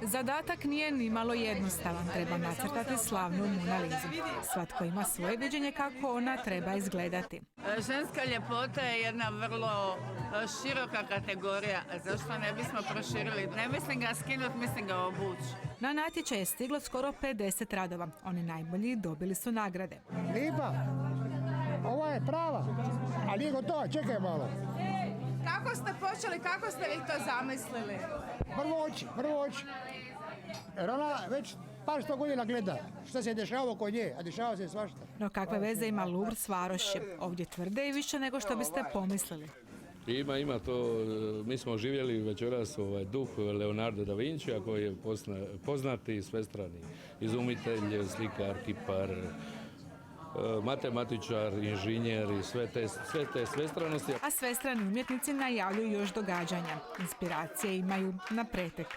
Zadatak nije ni malo jednostavan, treba nacrtati slavnu Mona Lizu. Svatko ima svoje viđenje kako ona treba izgledati. Ženska ljepota je jedna vrlo široka kategorija, zašto ne bismo proširili? Ne mislim ga skinuti, mislim ga obući. Na natječaj je stiglo skoro 50 radova. Oni najbolji dobili su nagrade. Lipa, ova je prava, ali nije gotova, čekaj malo. Kako ste počeli, kako ste vi to zamislili? Prvo oči. Jer ona već par sto godina gleda što se dešava oko nje, a dešava se svašta. No kakve veze ima Louvre s Varošjem? Ovdje tvrde i više nego što biste pomislili. Ima to, mi smo živjeli večeras duh Leonardo da Vincija koji je poznati svestrani izumitelj, slikar, kipar, matematičar, inženjer i sve te svestranosti. A svestrani umjetnici najavljuju još događanja. Inspiracije imaju na pretek.